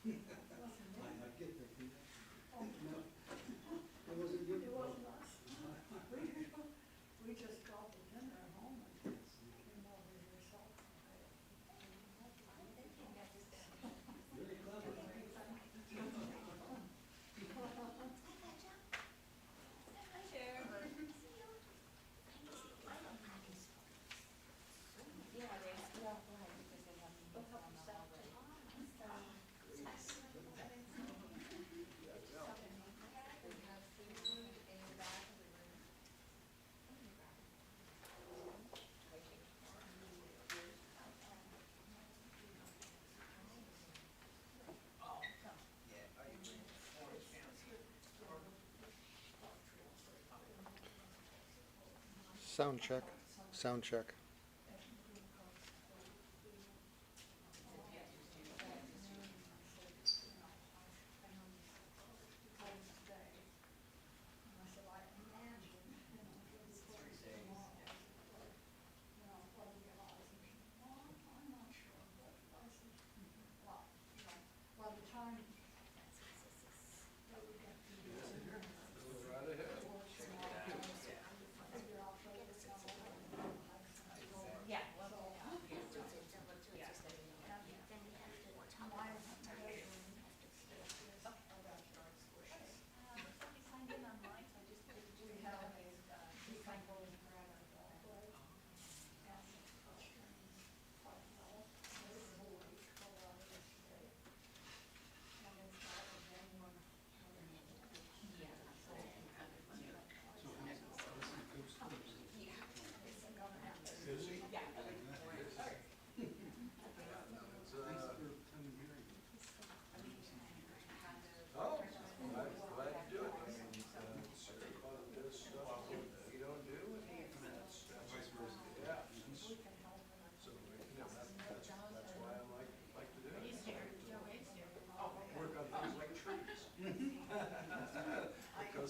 I get the connection. No, it wasn't you. It wasn't us. We just got the dinner at home and came over here, so. Very clever. Sound check. Sound check.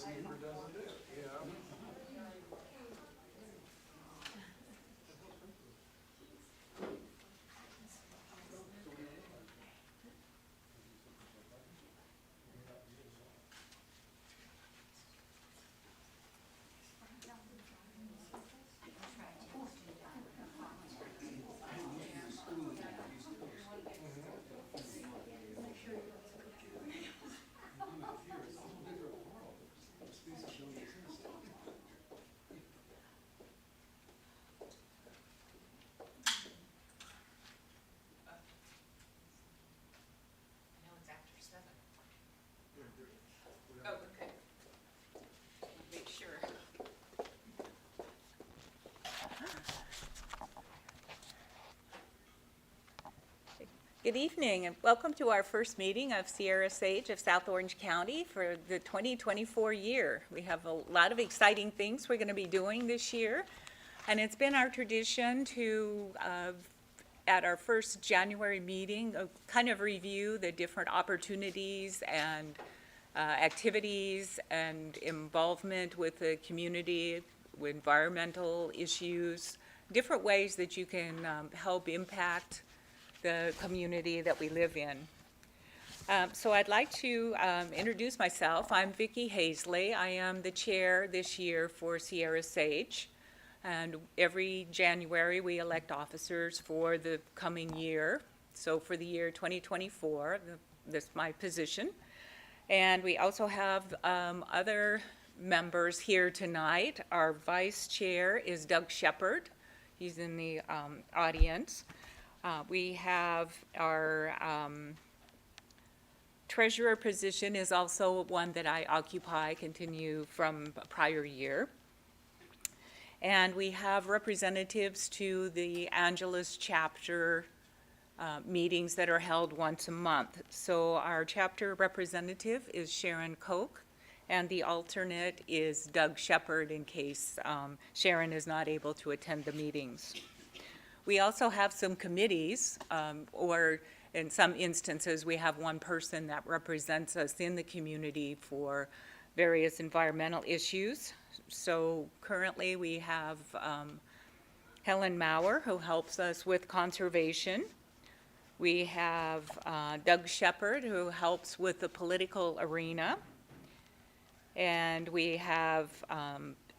Juniper doesn't do, you know? Good evening and welcome to our first meeting of Sierra Sage of South Orange County for the 2024 year. We have a lot of exciting things we're going to be doing this year, and it's been our tradition to, at our first January meeting, kind of review the different opportunities and activities and involvement with the community, with environmental issues, different ways that you can help impact the community that we live in. So I'd like to introduce myself. I'm Vicki Hazley. I am the chair this year for Sierra Sage. And every January we elect officers for the coming year. So for the year 2024, that's my position. And we also have other members here tonight. Our vice chair is Doug Shepard. He's in the audience. We have our treasurer position is also one that I occupy, continue from a prior year. And we have representatives to the Angeles chapter meetings that are held once a month. So our chapter representative is Sharon Koch, and the alternate is Doug Shepard in case Sharon is not able to attend the meetings. We also have some committees, or in some instances, we have one person that represents us in the community for various environmental issues. So currently we have Helen Maurer, who helps us with conservation. We have Doug Shepard, who helps with the political arena. And we have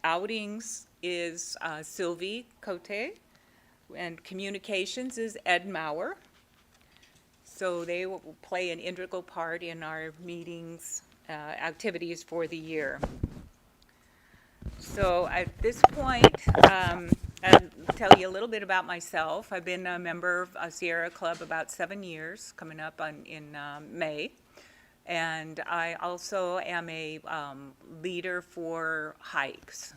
outings is Sylvie Cote, and communications is Ed Maurer. So they will play an integral part in our meetings, activities for the year. So at this point, I'll tell you a little bit about myself. I've been a member of Sierra Club about 7 years, coming up in May. And I also am a leader for hikes.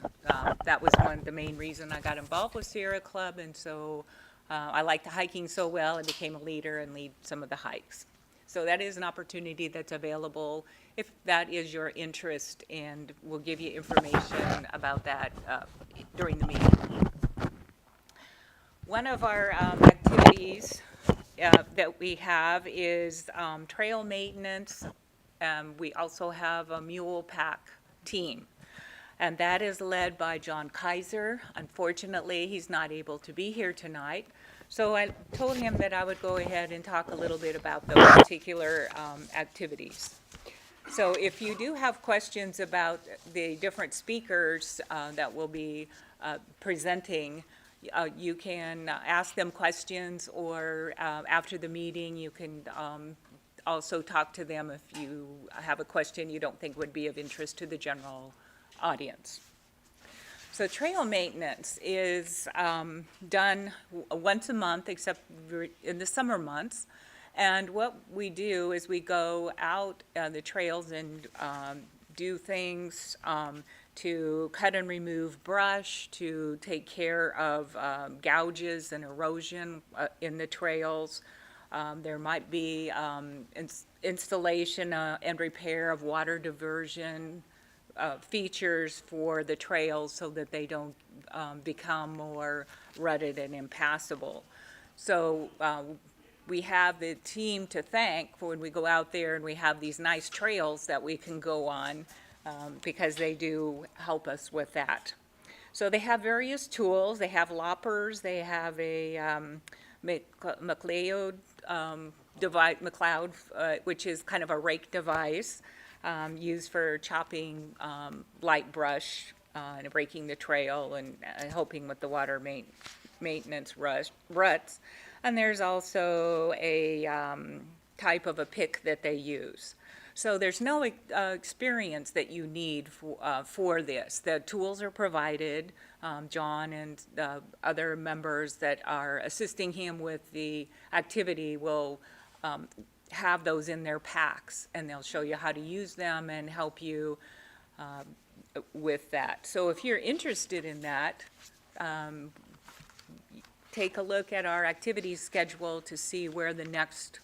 That was one of the main reasons I got involved with Sierra Club, and so I liked the hiking so well, I became a leader and lead some of the hikes. So that is an opportunity that's available if that is your interest, and we'll give you information about that during the meeting. One of our activities that we have is trail maintenance. We also have a mule pack team, and that is led by John Kaiser. Unfortunately, he's not able to be here tonight, so I told him that I would go ahead and talk a little bit about those particular activities. So if you do have questions about the different speakers that will be presenting, you can ask them questions, or after the meeting, you can also talk to them if you have a question you don't think would be of interest to the general audience. So trail maintenance is done once a month, except in the summer months. And what we do is we go out the trails and do things to cut and remove brush, to take care of gouges and erosion in the trails. There might be installation and repair of water diversion features for the trails so that they don't become more rutted and impassable. So we have the team to thank for when we go out there and we have these nice trails that we can go on, because they do help us with that. So they have various tools. They have loppers. They have a McLeod McLeod, which is kind of a rake device used for chopping light brush and raking the trail and helping with the water maintenance ruts. And there's also a type of a pick that they use. So there's no experience that you need for this. The tools are provided. John and the other members that are assisting him with the activity will have those in their packs, and they'll show you how to use them and help you with that. So if you're interested in that, take a look at our activities schedule to see where the next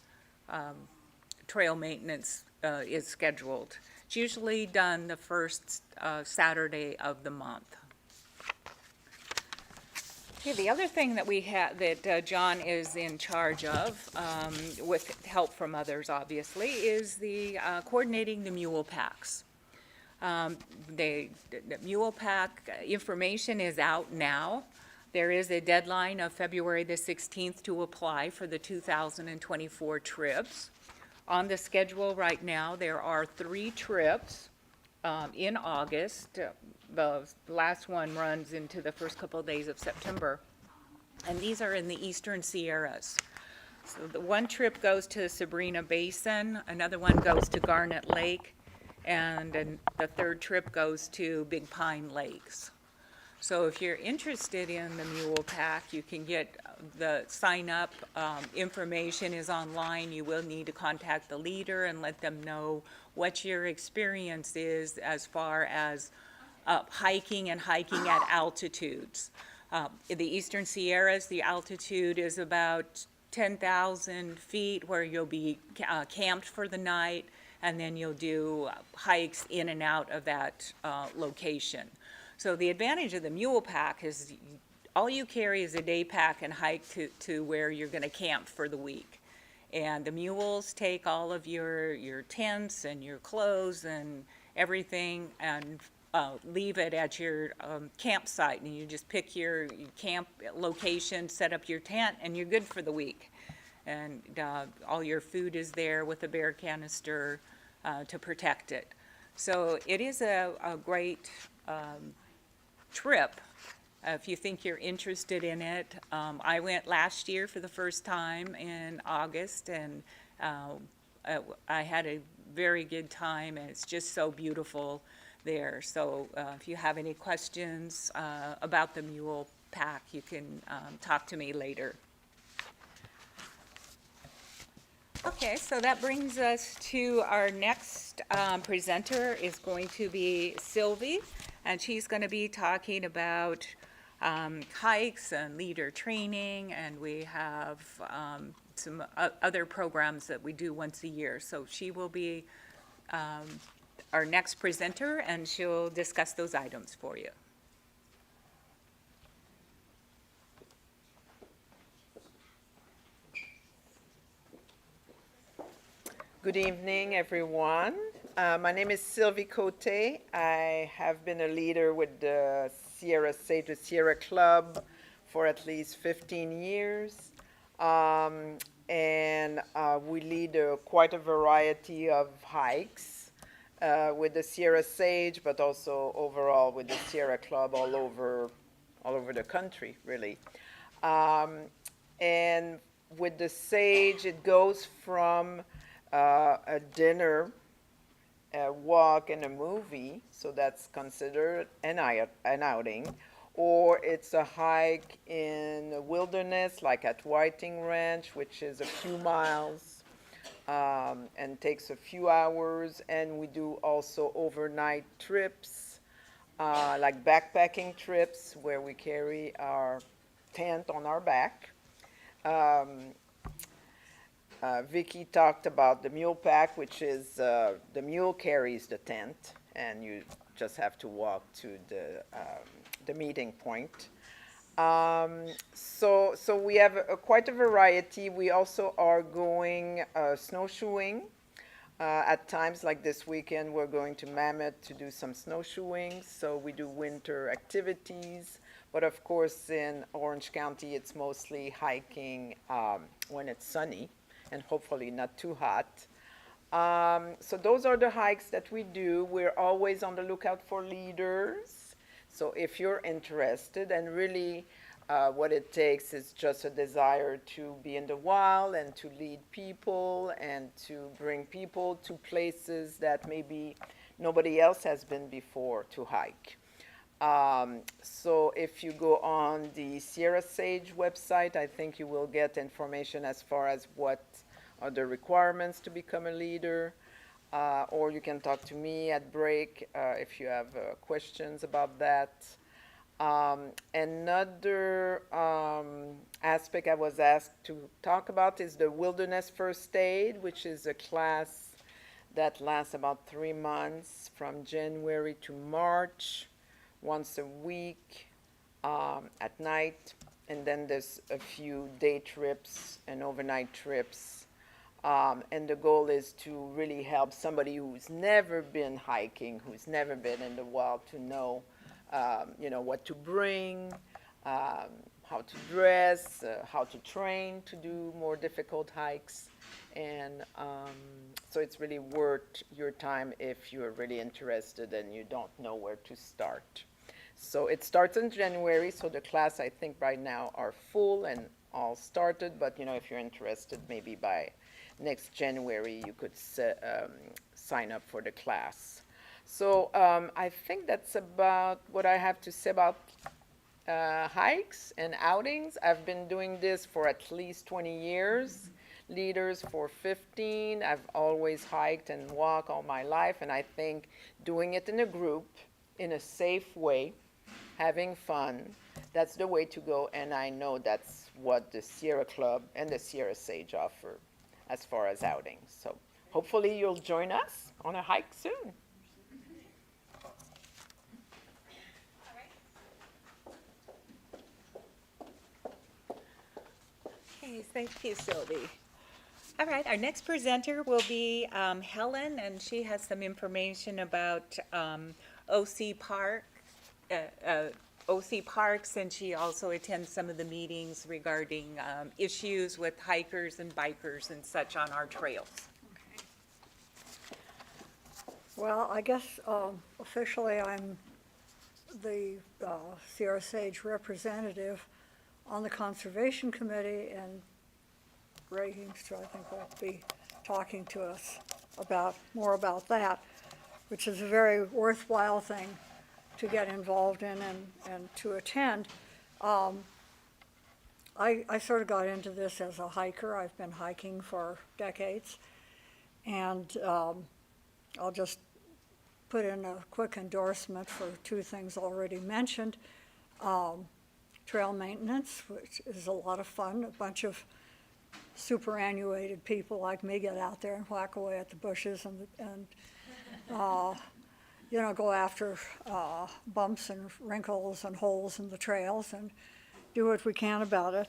trail maintenance is scheduled. It's usually done the first Saturday of the month. Okay, the other thing that we have that John is in charge of, with help from others obviously, is the coordinating the mule packs. The mule pack information is out now. There is a deadline of February the 16th to apply for the 2024 trips. On the schedule right now, there are 3 trips in August. The last one runs into the first couple of days of September. And these are in the Eastern Sierras. So the one trip goes to Sabrina Basin, another one goes to Garnet Lake, and the third trip goes to Big Pine Lakes. So if you're interested in the mule pack, you can get the sign up information is online. You will need to contact the leader and let them know what your experience is as far as hiking and hiking at altitudes. In the Eastern Sierras, the altitude is about 10,000 feet where you'll be camped for the night, and then you'll do hikes in and out of that location. So the advantage of the mule pack is all you carry is a day pack and hike to where you're going to camp for the week. And the mules take all of your tents and your clothes and everything and leave it at your campsite. And you just pick your camp location, set up your tent, and you're good for the week. And all your food is there with a bear canister to protect it. So it is a great trip if you think you're interested in it. I went last year for the first time in August, and I had a very good time, and it's just so beautiful there. So if you have any questions about the mule pack, you can talk to me later. Okay, so that brings us to our next presenter is going to be Sylvie, and she's going to be talking about hikes and leader training, and we have some other programs that we do once a year. So she will be our next presenter, and she'll discuss those items for you. Good evening, everyone. My name is Sylvie Cote. I have been a leader with the Sierra Sage, the Sierra Club, for at least 15 years. We lead quite a variety of hikes with the Sierra Sage, but also overall with the Sierra Club all over the country, really. And with the Sage, it goes from a dinner, a walk, and a movie, so that's considered an outing, or it's a hike in the wilderness, like at Whiting Ranch, which is a few miles and takes a few hours. And we do also overnight trips, like backpacking trips, where we carry our tent on our back. Vicky talked about the mule pack, which is the mule carries the tent, and you just have to walk to the meeting point. So we have quite a variety. We also are going snowshoeing. At times, like this weekend, we're going to Mammoth to do some snowshoeing. So we do winter activities. But of course, in Orange County, it's mostly hiking when it's sunny, and hopefully not too hot. So those are the hikes that we do. We're always on the lookout for leaders. So if you're interested, and really what it takes is just a desire to be in the wild and to lead people and to bring people to places that maybe nobody else has been before to hike. So if you go on the Sierra Sage website, I think you will get information as far as what are the requirements to become a leader, or you can talk to me at break if you have questions about that. Another aspect I was asked to talk about is the Wilderness First Aid, which is a class that lasts about 3 months from January to March, once a week at night. And then there's a few day trips and overnight trips. And the goal is to really help somebody who's never been hiking, who's never been in the wild, to know, what to bring, how to dress, how to train to do more difficult hikes. And so it's really worth your time if you're really interested and you don't know where to start. So it starts in January, so the class, I think, right now are full and all started. But, if you're interested, maybe by next January, you could sign up for the class. So I think that's about what I have to say about hikes and outings. I've been doing this for at least 20 years, leaders for 15. I've always hiked and walked all my life, and I think doing it in a group, in a safe way, having fun, that's the way to go, and I know that's what the Sierra Club and the Sierra Sage offer as far as outings. So hopefully you'll join us on a hike soon. Okay, thank you, Sylvie. All right, our next presenter will be Helen, and she has some information about OC Park, OC Parks, and she also attends some of the meetings regarding issues with hikers and bikers and such on our trails. Well, I guess officially I'm the Sierra Sage representative on the Conservation Committee, and Ray Heemstra, I think, will be talking to us more about that, which is a very worthwhile thing to get involved in and to attend. I sort of got into this as a hiker. I've been hiking for decades, and I'll just put in a quick endorsement for two things already mentioned. Trail maintenance, which is a lot of fun. A bunch of superannuated people like me get out there and whack away at the bushes and go after bumps and wrinkles and holes in the trails and do what we can about it.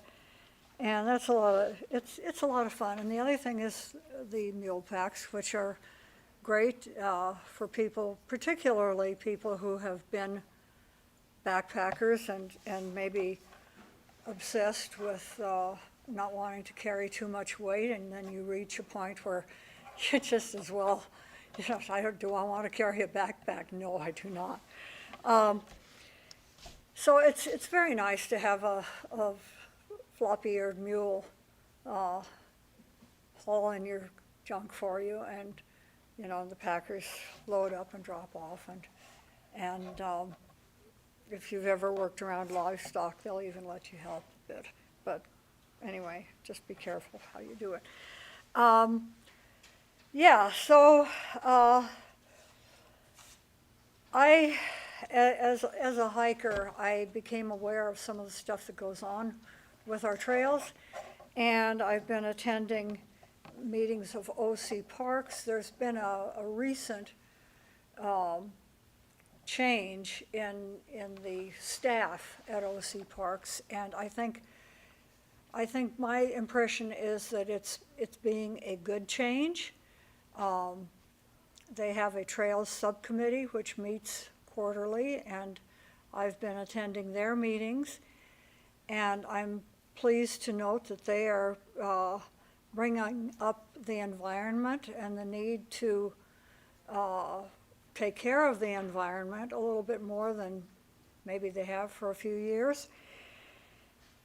And that's it's a lot of fun. And the other thing is the mule packs, which are great for people, particularly people who have been backpackers and maybe obsessed with not wanting to carry too much weight, and then you reach a point where you just as well, do I want to carry a backpack? No, I do not. So it's very nice to have a floppy-eared mule haul in your junk for you, and the packers load up and drop off, and if you've ever worked around livestock, they'll even let you help a bit. But anyway, just be careful how you do it. So I, as a hiker, I became aware of some of the stuff that goes on with our trails, and I've been attending meetings of OC Parks. There's been a recent change in the staff at OC Parks, and I think my impression is that it's being a good change. They have a trails subcommittee which meets quarterly, and I've been attending their meetings, and I'm pleased to note that they are bringing up the environment and the need to take care of the environment a little bit more than maybe they have for a few years.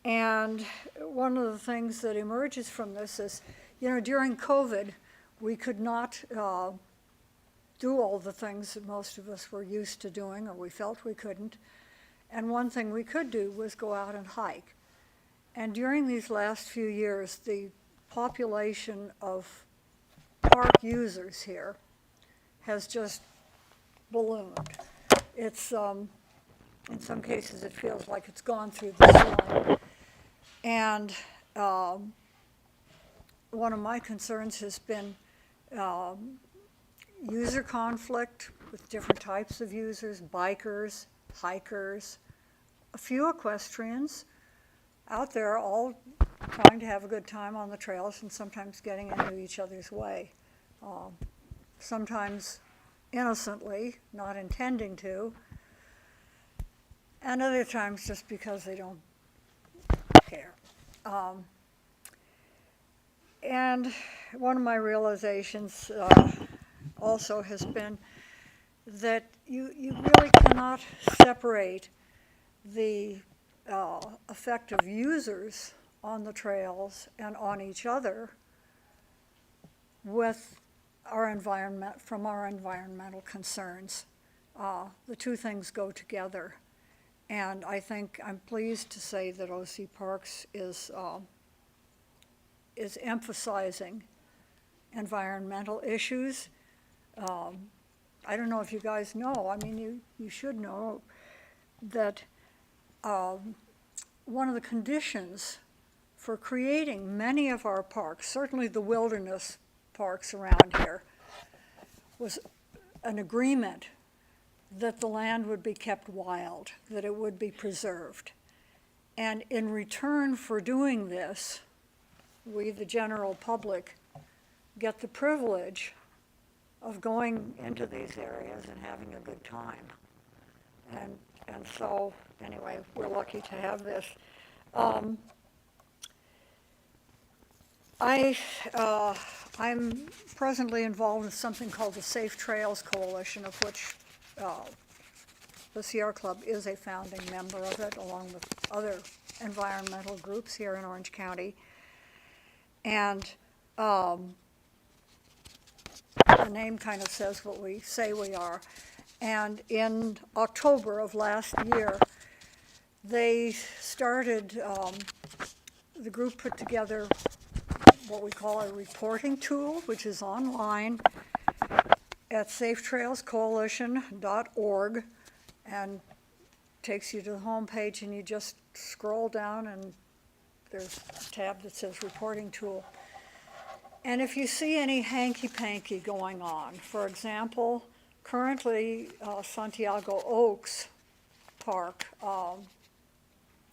And one of the things that emerges from this is, during COVID, we could not do all the things that most of us were used to doing, or we felt we couldn't. And one thing we could do was go out and hike. And during these last few years, the population of park users here has just ballooned. It's, in some cases, it feels like it's gone through the ceiling. And one of my concerns has been user conflict with different types of users, bikers, hikers, a few equestrians out there all trying to have a good time on the trails and sometimes getting into each other's way. Sometimes innocently, not intending to, and other times just because they don't care. And one of my realizations also has been that you really cannot separate the effect of users on the trails and on each other with our environment, from our environmental concerns. The two things go together. And I think I'm pleased to say that OC Parks is emphasizing environmental issues. I don't know if you guys know, I mean, you should know that one of the conditions for creating many of our parks, certainly the wilderness parks around here, was an agreement that the land would be kept wild, that it would be preserved. And in return for doing this, we, the general public, get the privilege of going into these areas and having a good time. And so anyway, we're lucky to have this. I'm presently involved in something called the Safe Trails Coalition, of which the Sierra Club is a founding member of it, along with other environmental groups here in Orange County. And the name kind of says what we say we are. And in October of last year, they started, the group put together what we call a reporting tool, which is online at safetrailscoalition.org, and takes you to the home page, and you just scroll down and there's a tab that says reporting tool. And if you see any hanky-panky going on, for example, currently Santiago Oaks Park, up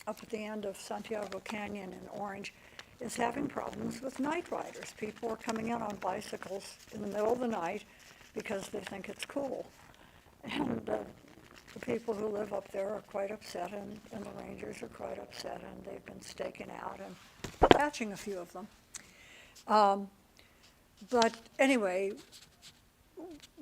at the end of Santiago Canyon in Orange, is having problems with night riders. People are coming in on bicycles in the middle of the night because they think it's cool. And the people who live up there are quite upset, and the rangers are quite upset, and they've been staking out and catching a few of them. But anyway,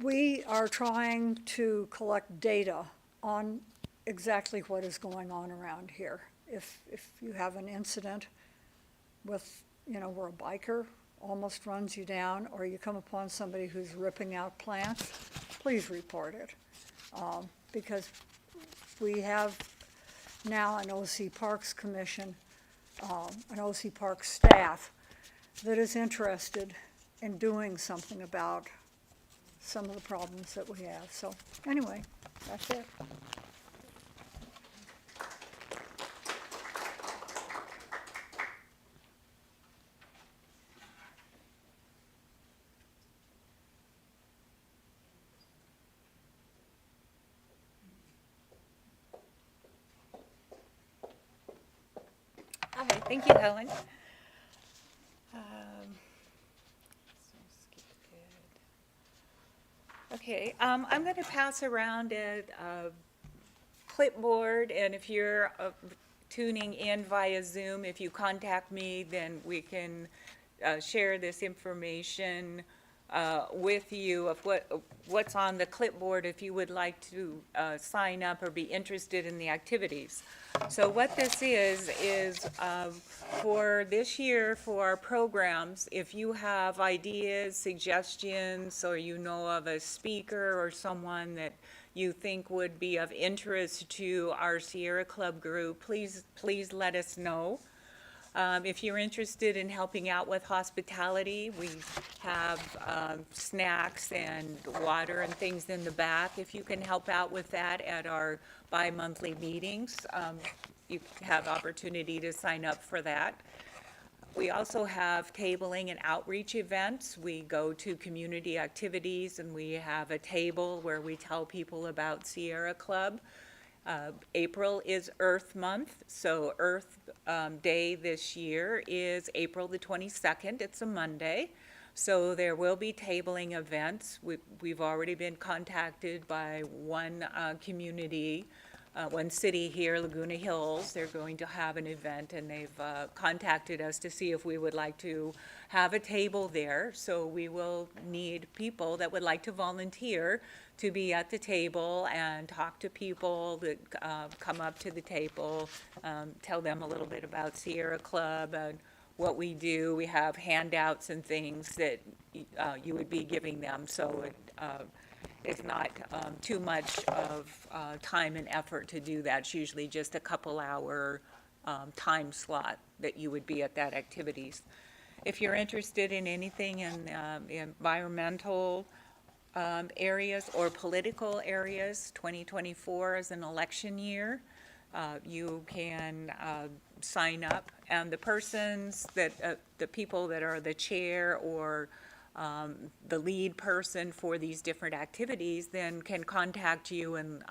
we are trying to collect data on exactly what is going on around here. If you have an incident with, where a biker almost runs you down, or you come upon somebody who's ripping out plants, please report it. Because we have now an OC Parks Commission, an OC Parks staff that is interested in doing something about some of the problems that we have. So anyway, that's it. All right, thank you, Helen. Okay, I'm going to pass around a clipboard, and if you're tuning in via Zoom, if you contact me, then we can share this information with you of what's on the clipboard if you would like to sign up or be interested in the activities. So what this is for this year for our programs, if you have ideas, suggestions, or you know of a speaker or someone that you think would be of interest to our Sierra Club group, please let us know. If you're interested in helping out with hospitality, we have snacks and water and things in the back. If you can help out with that at our bi-monthly meetings, you have opportunity to sign up for that. We also have tabling and outreach events. We go to community activities, and we have a table where we tell people about Sierra Club. April is Earth Month, so Earth Day this year is April the 22nd. It's a Monday, so there will be tabling events. We've already been contacted by one community, one city here, Laguna Hills. They're going to have an event, and they've contacted us to see if we would like to have a table there. So we will need people that would like to volunteer to be at the table and talk to people that come up to the table, tell them a little bit about Sierra Club and what we do. We have handouts and things that you would be giving them, so it's not too much of time and effort to do that. It's usually just a couple-hour time slot that you would be at that activities. If you're interested in anything in environmental areas or political areas, 2024 is an election year. You can sign up, and the persons that, the people that are the chair or the lead person for these different activities then can contact you and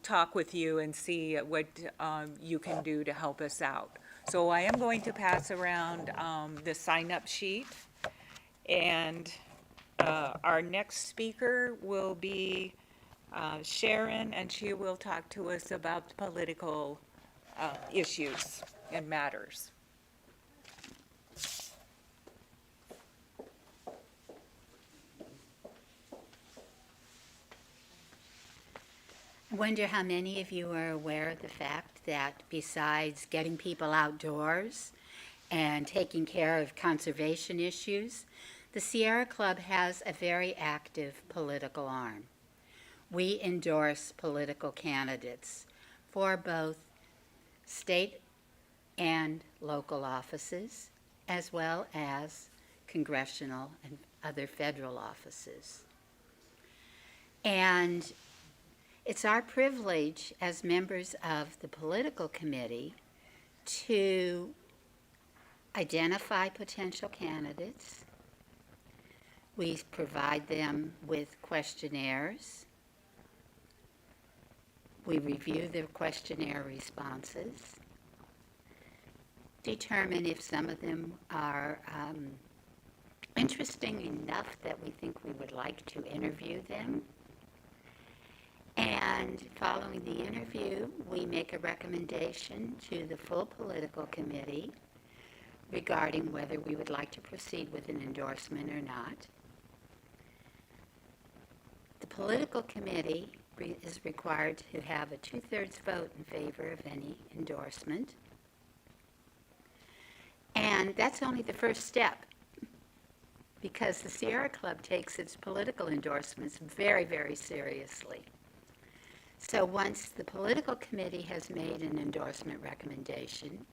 talk with you and see what you can do to help us out. So I am going to pass around the sign-up sheet, and our next speaker will be Sharon, and she will talk to us about political issues and matters. I wonder how many of you are aware of the fact that besides getting people outdoors and taking care of conservation issues, the Sierra Club has a very active political arm. We endorse political candidates for both state and local offices, as well as congressional and other federal offices. And it's our privilege as members of the political committee to identify potential candidates. We provide them with questionnaires. We review their questionnaire responses, determine if some of them are interesting enough that we think we would like to interview them. And following the interview, we make a recommendation to the full political committee regarding whether we would like to proceed with an endorsement or not. The political committee is required to have a 2/3 vote in favor of any endorsement. And that's only the first step, because the Sierra Club takes its political endorsements very, very seriously. So once the political committee has made an endorsement recommendation,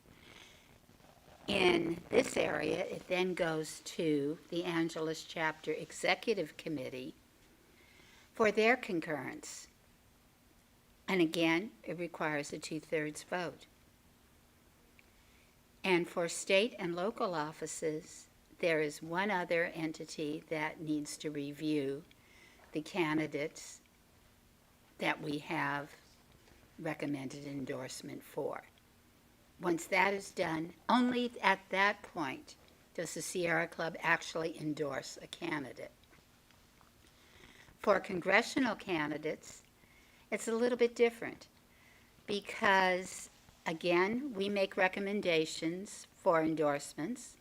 in this area, it then goes to the Angeles Chapter Executive Committee for their concurrence. And again, it requires a 2/3 vote. And for state and local offices, there is one other entity that needs to review the candidates that we have recommended endorsement for. Once that is done, only at that point does the Sierra Club actually endorse a candidate. For congressional candidates, it's a little bit different because, again, we make recommendations for endorsements.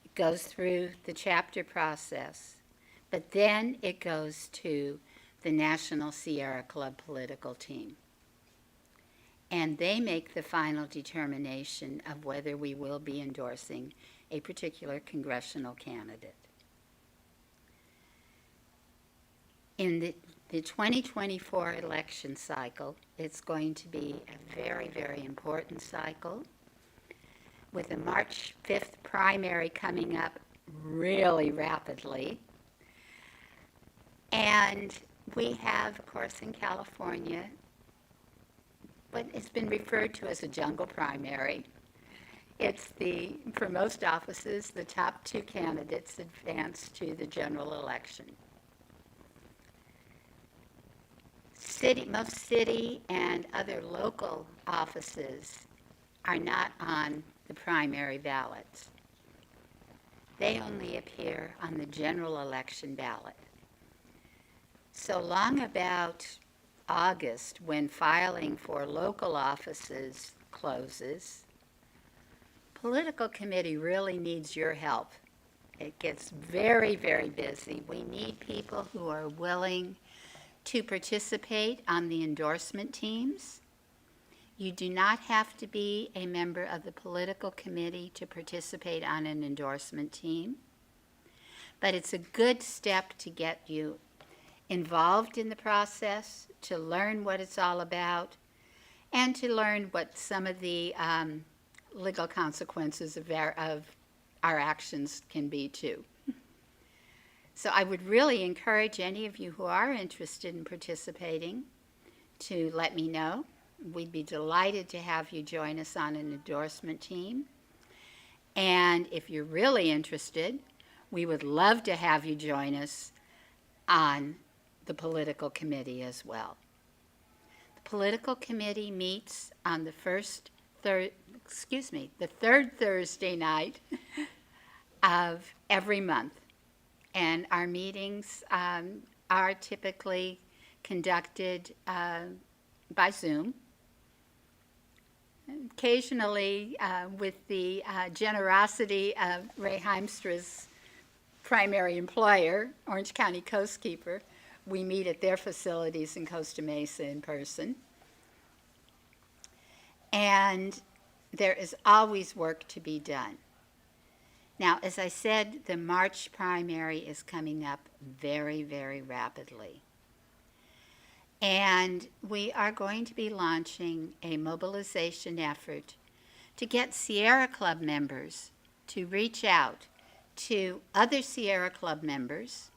It goes through the chapter process, but then it goes to the National Sierra Club political team. And they make the final determination of whether we will be endorsing a particular congressional candidate. In the 2024 election cycle, it's going to be a very, very important cycle, with the March 5th primary coming up really rapidly. And we have, of course, in California, what has been referred to as a jungle primary. It's for most offices, the top 2 candidates advance to the general election. Most city and other local offices are not on the primary ballots. They only appear on the general election ballot. So long about August, when filing for local offices closes, political committee really needs your help. It gets very, very busy. We need people who are willing to participate on the endorsement teams. You do not have to be a member of the political committee to participate on an endorsement team, but it's a good step to get you involved in the process, to learn what it's all about, and to learn what some of the legal consequences of our actions can be too. So I would really encourage any of you who are interested in participating to let me know. We'd be delighted to have you join us on an endorsement team. And if you're really interested, we would love to have you join us on the political committee as well. The political committee meets on the third Thursday night of every month. And our meetings are are typically conducted by Zoom. Occasionally, with the generosity of Ray Heimstra's primary employer, Orange County Coastkeeper, we meet at their facilities in Costa Mesa in person. And there is always work to be done. Now, as I said, the March primary is coming up very, very rapidly. And we are going to be launching a mobilization effort to get Sierra Club members to reach out to other Sierra Club members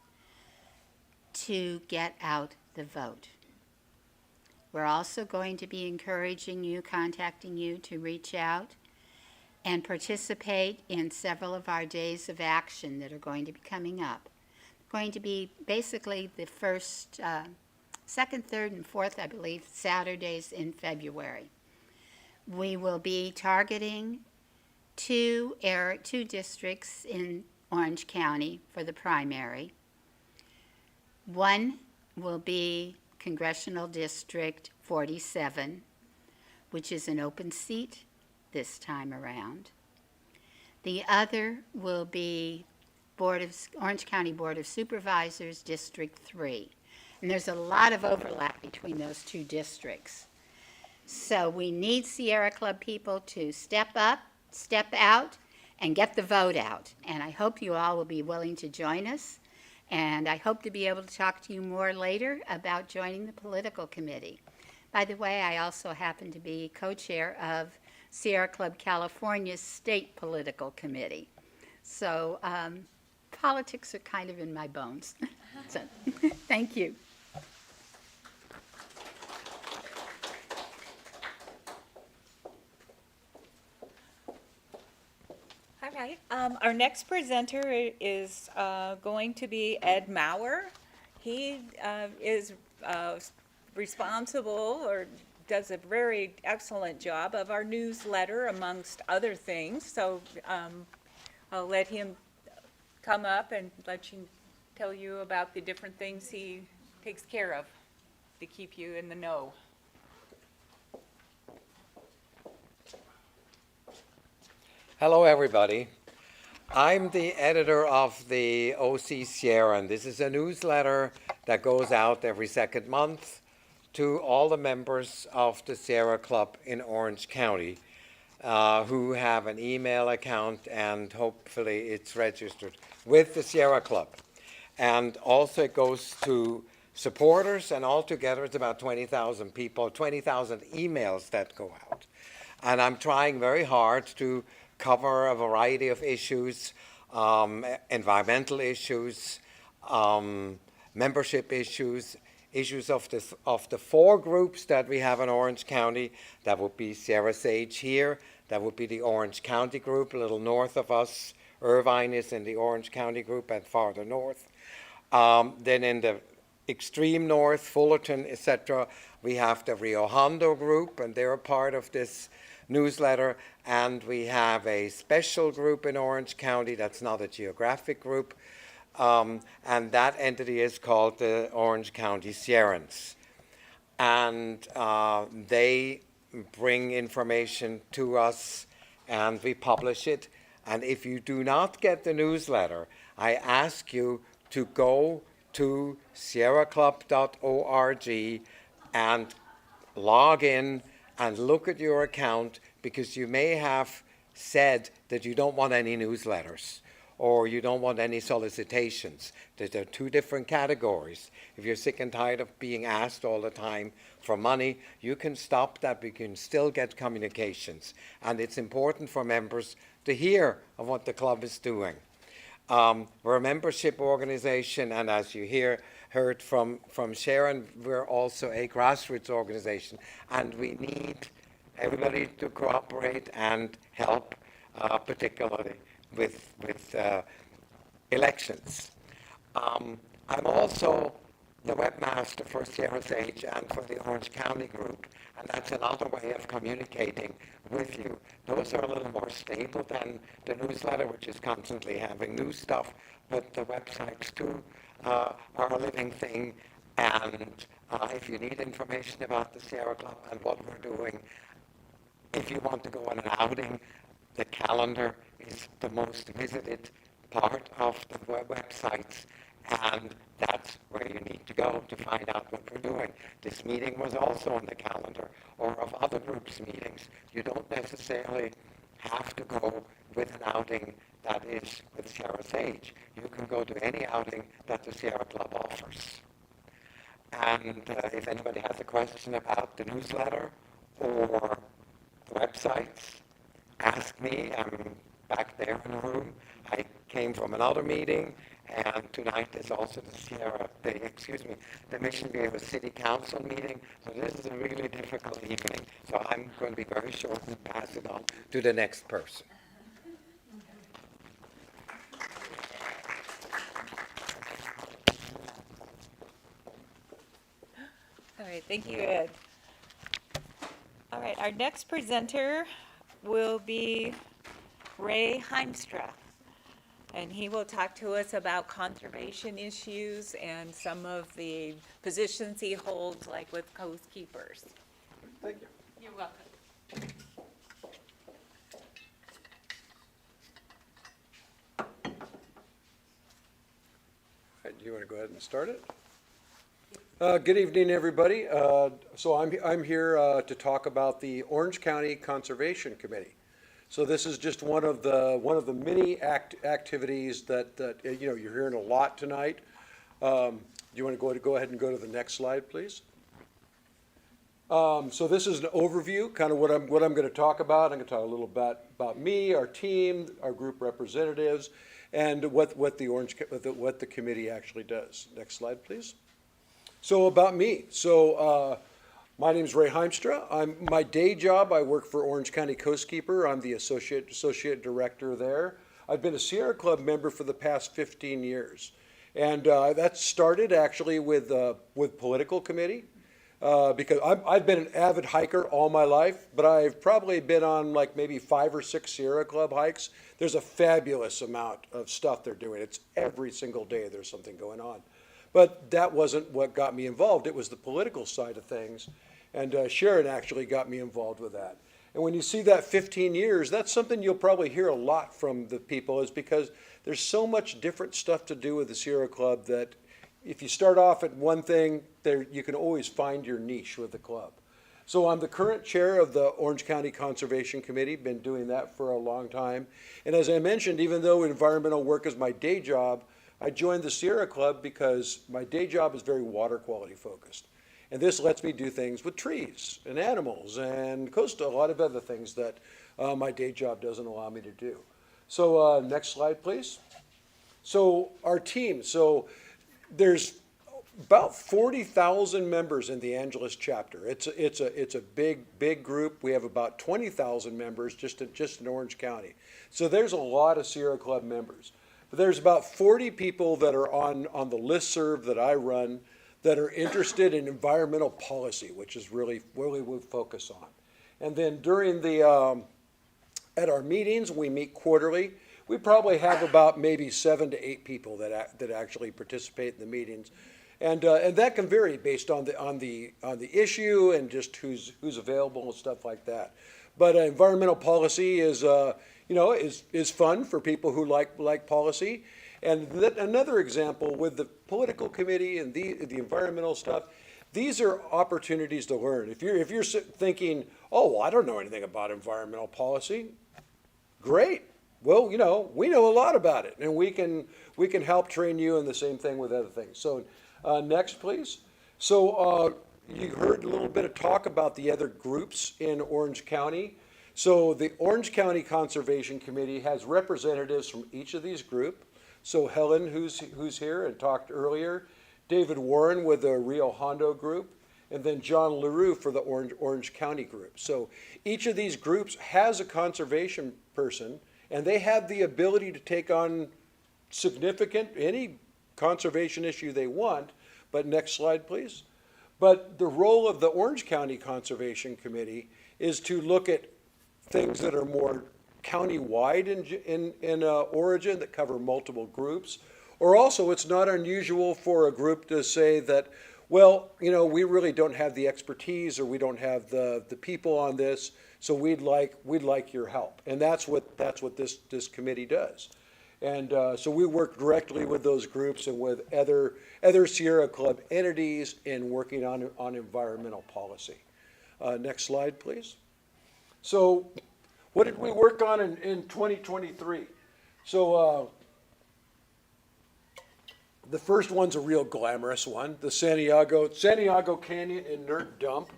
to get out the vote. We're also going to be encouraging you, contacting you to reach out and participate in several of our days of action that are going to be coming up. Going to be basically the first, second, third, and fourth, I believe, Saturdays in February. We will be targeting two districts in Orange County for the primary. One will be Congressional District 47, which is an open seat this time around. The other will be Orange County Board of Supervisors, District 3. And there's a lot of overlap between those two districts. So we need Sierra Club people to step up, step out, and get the vote out. And I hope you all will be willing to join us. And I hope to be able to talk to you more later about joining the political committee. By the way, I also happen to be co-chair of Sierra Club California's state political committee. So politics are kind of in my bones. So, thank you. All right, our next presenter is going to be Ed Maurer. He is responsible, or does a very excellent job of our newsletter, amongst other things. So I'll let him come up and tell you about the different things he takes care of to keep you in the know. Hello, everybody. I'm the editor of the OC Sierra, and this is a newsletter that goes out every second month to all the members of the Sierra Club in Orange County who have an email account, and hopefully it's registered with the Sierra Club. And also it goes to supporters, and altogether it's about 20,000 people, 20,000 emails that go out. And I'm trying very hard to cover a variety of issues, environmental issues, membership issues, issues of the four groups that we have in Orange County. That would be Sierra Sage here, that would be the Orange County group, a little north of us. Irvine is in the Orange County group and farther north. Then in the extreme north, Fullerton, etc., we have the Rio Hondo group, and they're a part of this newsletter. And we have a special group in Orange County that's not a geographic group, and that entity is called the Orange County Sierrans. And they bring information to us, and we publish it. And if you do not get the newsletter, I ask you to go to sierraclub.org and log in and look at your account, because you may have said that you don't want any newsletters or you don't want any solicitations. There are two different categories. If you're sick and tired of being asked all the time for money, you can stop that. We can still get communications. And it's important for members to hear of what the club is doing. We're a membership organization, and as you heard from Sharon, we're also a grassroots organization, and we need everybody to cooperate and help, particularly with elections. I'm also the webmaster for Sierra Sage and for the Orange County group, and that's another way of communicating with you. Those are a little more stable than the newsletter, which is constantly having new stuff, but the websites too are a living thing. And if you need information about the Sierra Club and what we're doing, if you want to go on an outing, the calendar is the most visited part of the websites, and that's where you need to go to find out what we're doing. This meeting was also on the calendar, or of other groups' meetings. You don't necessarily have to go with an outing that is with Sierra Sage. You can go to any outing that the Sierra Club offers. And if anybody has a question about the newsletter or the websites, ask me. I'm back there in the room. I came from another meeting, and tonight is also the Mission Viejo City Council meeting. So this is a really difficult evening. So I'm going to be very short and pass it on to the next person. All right, thank you, Ed. All right, our next presenter will be Ray Heimstra, and he will talk to us about conservation issues and some of the positions he holds, like with coast keepers. Thank you. You're welcome. Do you want to go ahead and start it? Good evening, everybody. So I'm here to talk about the Orange County Conservation Committee. So this is just one of the many activities that you're hearing a lot tonight. Do you want to go ahead and go to the next slide, please? So this is an overview, kind of what I'm going to talk about. I'm going to talk a little bit about me, our team, our group representatives, and what the committee actually does. Next slide, please. So about me. So my name is Ray Heimstra. My day job, I work for Orange County Coastkeeper. I'm the associate director there. I've been a Sierra Club member for the past 15 years. And that started actually with political committee. Because I've been an avid hiker all my life, but I've probably been on like maybe 5 or 6 Sierra Club hikes. There's a fabulous amount of stuff they're doing. It's every single day there's something going on. But that wasn't what got me involved. It was the political side of things. And Sharon actually got me involved with that. And when you see that 15 years, that's something you'll probably hear a lot from the people, is because there's so much different stuff to do with the Sierra Club that if you start off at one thing, you can always find your niche with the club. So I'm the current chair of the Orange County Conservation Committee, been doing that for a long time. And as I mentioned, even though environmental work is my day job, I joined the Sierra Club because my day job is very water quality focused. And this lets me do things with trees and animals and a lot of other things that my day job doesn't allow me to do. So next slide, please. So our team, so there's about 40,000 members in the Angeles chapter. It's a big group. We have about 20,000 members just in Orange County. So there's a lot of Sierra Club members. But there's about 40 people that are on the listserv that I run that are interested in environmental policy, which is really we focus on. And then during at our meetings, we meet quarterly. We probably have about maybe 7 to 8 people that actually participate in the meetings, and that can vary based on the issue and just who's available and stuff like that. But environmental policy is fun for people who like policy. And another example with the political committee and the environmental stuff, these are opportunities to learn. If you're thinking, oh, I don't know anything about environmental policy, great. Well, we know a lot about it, and we can help train you, and the same thing with other things. So next, please. So you heard a little bit of talk about the other groups in Orange County. So the Orange County Conservation Committee has representatives from each of these groups. So Helen, who's here and talked earlier, David Warren with the Rio Hondo group, and then John LaRue for the Orange County group. So each of these groups has a conservation person, and they have the ability to take on any conservation issue they want. But next slide, please. But the role of the Orange County Conservation Committee is to look at things that are more county-wide in origin, that cover multiple groups, Or also, it's not unusual for a group to say that, well, we really don't have the expertise or we don't have the people on this, so we'd like your help. And that's what this committee does. And so we work directly with those groups and with other Sierra Club entities in working on environmental policy. Next slide, please. So what did we work on in 2023? So the first one's a real glamorous one, the Santiago Canyon Inert Dump.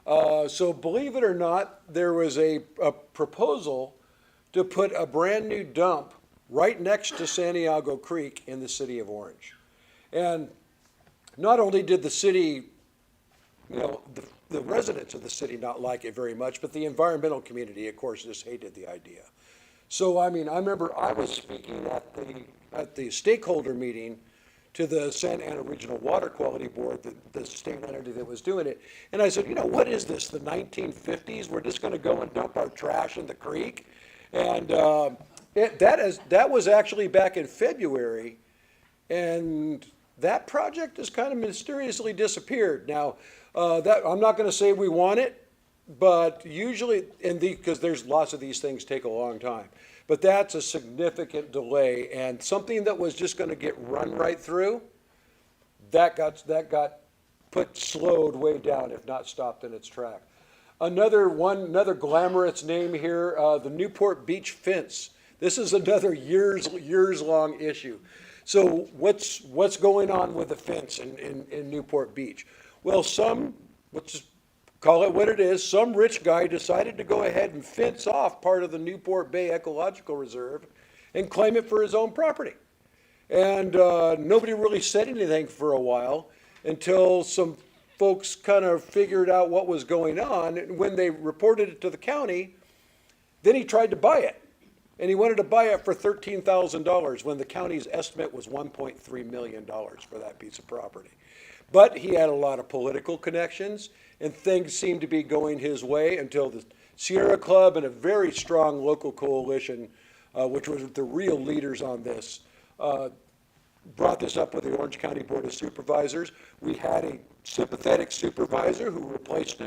So believe it or not, there was a proposal to put a brand new dump right next to Santiago Creek in the city of Orange. And not only did the city, the residents of the city not like it very much, but the environmental community, of course, just hated the idea. So, I remember I was speaking at the stakeholder meeting to the Santa Ana Regional Water Quality Board, the state entity that was doing it. And I said, what is this, the 1950s? We're just going to go and dump our trash in the creek? And that was actually back in February, and that project has kind of mysteriously disappeared. Now, I'm not going to say we want it, but usually, because there's lots of these things take a long time, but that's a significant delay, and something that was just going to get run right through, that got slowed way down, if not stopped in its track. Another glamorous name here, the Newport Beach fence. This is another years-long issue. So what's going on with the fence in Newport Beach? Well, let's just call it what it is, some rich guy decided to go ahead and fence off part of the Newport Bay Ecological Reserve and claim it for his own property. And nobody really said anything for a while until some folks kind of figured out what was going on. And when they reported it to the county, then he tried to buy it. And he wanted to buy it for $13,000 when the county's estimate was $1.3 million for that piece of property. But he had a lot of political connections, and things seemed to be going his way until the Sierra Club and a very strong local coalition, which was the real leaders on this, brought this up with the Orange County Board of Supervisors. We had a sympathetic supervisor who replaced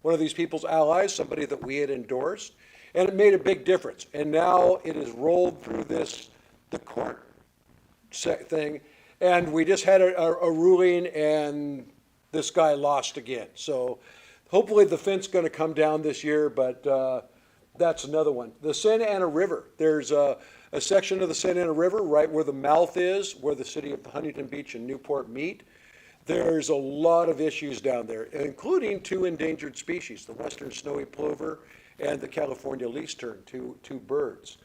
one of these people's allies, somebody that we had endorsed, and it made a big difference. And now it is rolled through the court thing, and we just had a ruling, and this guy lost again. So hopefully the fence is going to come down this year, but that's another one. The Santa Ana River, there's a section of the Santa Ana River right where the mouth is, where the city of Huntington Beach and Newport meet. There's a lot of issues down there, including two endangered species, the western snowy plover and the California leastern, two birds.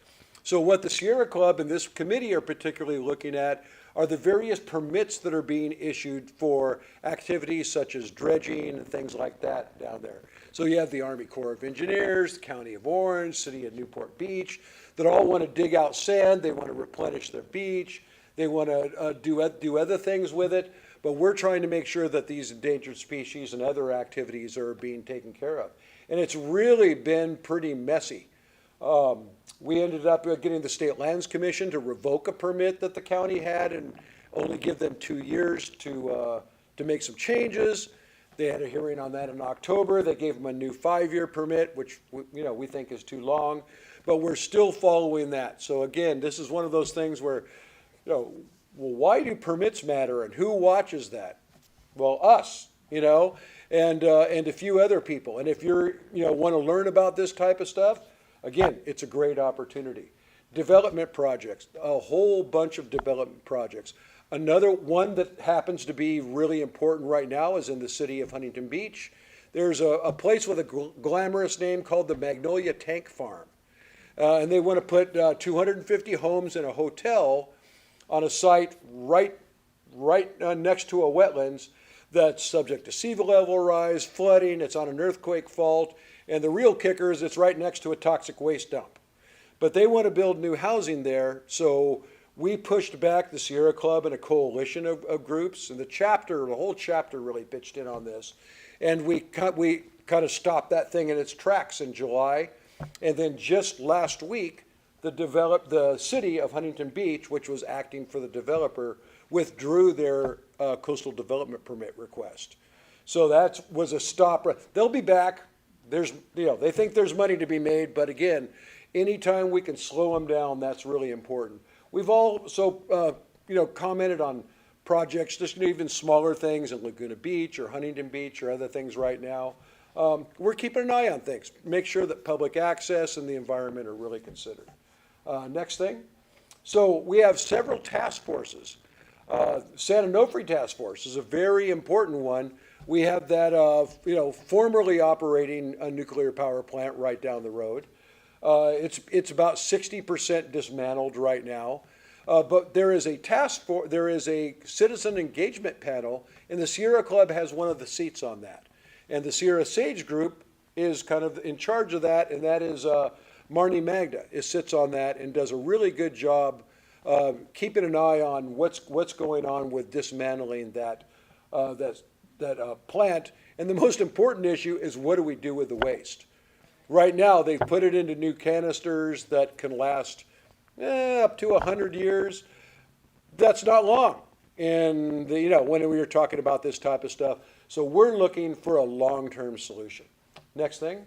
So what the Sierra Club and this committee are particularly looking at are the various permits that are being issued for activities such as dredging and things like that down there. So you have the Army Corps of Engineers, the County of Orange, City of Newport Beach, that all want to dig out sand, they want to replenish their beach, they want to do other things with it, but we're trying to make sure that these endangered species and other activities are being taken care of. And it's really been pretty messy. We ended up getting the State Lands Commission to revoke a permit that the county had and only give them 2 years to make some changes. They had a hearing on that in October. They gave them a new 5-year permit, which we think is too long, but we're still following that. So again, this is one of those things where, well, why do permits matter and who watches that? Well, us, and a few other people. And if you're, want to learn about this type of stuff, again, it's a great opportunity. Development projects, a whole bunch of development projects. Another one that happens to be really important right now is in the city of Huntington Beach. There's a place with a glamorous name called the Magnolia Tank Farm. And they want to put 250 homes and a hotel on a site right next to a wetlands that's subject to sea level rise, flooding, it's on an earthquake fault, and the real kicker is it's right next to a toxic waste dump. But they want to build new housing there, so we pushed back the Sierra Club and a coalition of groups, and the whole chapter really pitched in on this. And we kind of stopped that thing in its tracks in July. And then just last week, the city of Huntington Beach, which was acting for the developer, withdrew their coastal development permit request. So that was a stop. They'll be back. They think there's money to be made, but again, anytime we can slow them down, that's really important. We've also, commented on projects, just even smaller things in Laguna Beach or Huntington Beach or other things right now. We're keeping an eye on things, make sure that public access and the environment are really considered. Next thing. So we have several task forces. San Onofre Task Force is a very important one. We have that, formerly operating a nuclear power plant right down the road. It's about 60% dismantled right now. But there is a citizen engagement panel, and the Sierra Club has one of the seats on that. And the Sierra Sage Group is kind of in charge of that, and that is Marnie Magda. It sits on that and does a really good job keeping an eye on what's going on with dismantling that plant. And the most important issue is, what do we do with the waste? Right now, they've put it into new canisters that can last up to 100 years. That's not long. And when we were talking about this type of stuff, so we're looking for a long-term solution. Next thing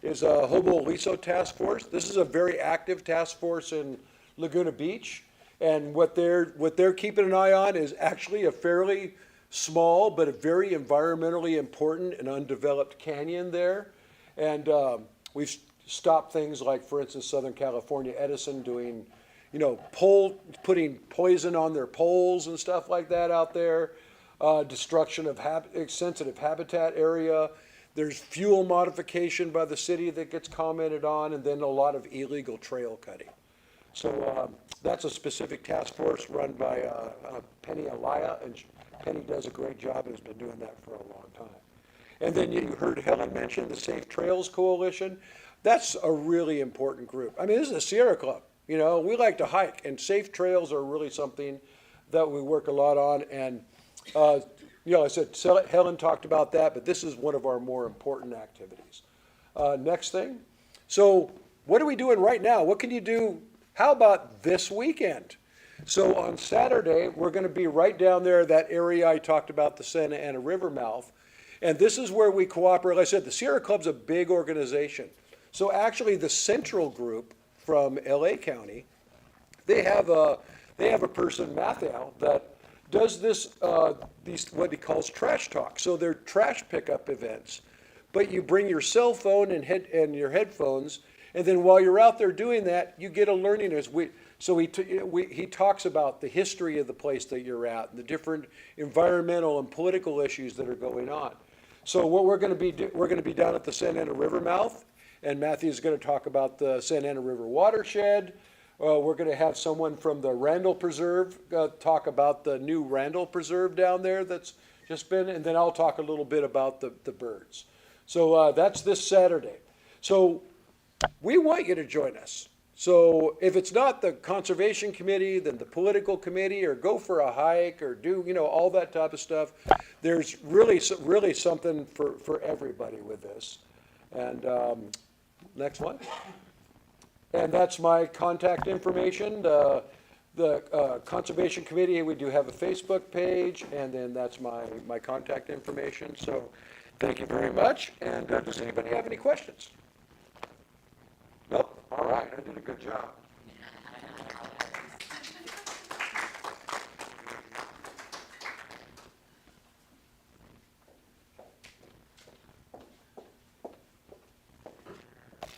is Hobo Liso Task Force. This is a very active task force in Laguna Beach, and what they're keeping an eye on is actually a fairly small but a very environmentally important and undeveloped canyon there. And we've stopped things like, for instance, Southern California Edison doing, putting poison on their poles and stuff like that out there. Destruction of sensitive habitat area. There's fuel modification by the city that gets commented on, and then a lot of illegal trail cutting. So that's a specific task force run by Penny Alaya, and Penny does a great job and has been doing that for a long time. And then you heard Helen mention the Safe Trails Coalition. That's a really important group. I mean, this is a Sierra Club. We like to hike, and safe trails are really something that we work a lot on. And, I said Helen talked about that, but this is one of our more important activities. Next thing. So what are we doing right now? What can you do? How about this weekend? So on Saturday, we're going to be right down there, that area I talked about, the Santa Ana River mouth. And this is where we cooperate. Like I said, the Sierra Club's a big organization. So actually the central group from LA County, they have a person, Matthew, that does these what he calls trash talk. So they're trash pickup events, but you bring your cell phone and your headphones, and then while you're out there doing that, you get a learning. He talks about the history of the place that you're at and the different environmental and political issues that are going on. So what we're going to be down at the Santa Ana River mouth, and Matthew's going to talk about the Santa Ana River watershed. We're going to have someone from the Randall Preserve talk about the new Randall Preserve down there that's just been, and then I'll talk a little bit about the birds. So that's this Saturday. So we want you to join us. So if it's not the Conservation Committee, then the political committee, or go for a hike, or do, all that type of stuff. There's really something for everybody with this. And next one. And that's my contact information. The Conservation Committee, we do have a Facebook page, and then that's my contact information. So thank you very much. And does anybody have any questions? Nope. All right, I did a good job.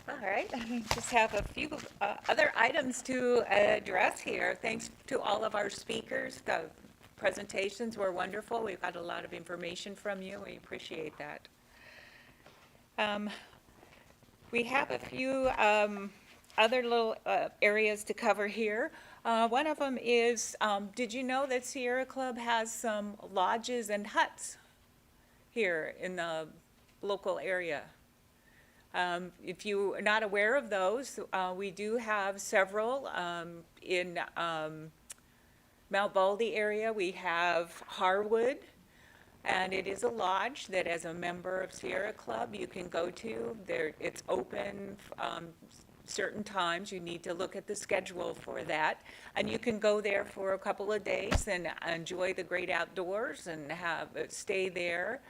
All right, I just have a few other items to address here. Thanks to all of our speakers. The presentations were wonderful. We've got a lot of information from you. We appreciate that. We have a few other little areas to cover here. One of them is, did you know that Sierra Club has some lodges and huts here in the local area? If you are not aware of those, we do have several in Mount Baldy area. We have Harwood, and it is a lodge that as a member of Sierra Club you can go to. It's open certain times. You need to look at the schedule for that. And you can go there for a couple of days and enjoy the great outdoors and stay there,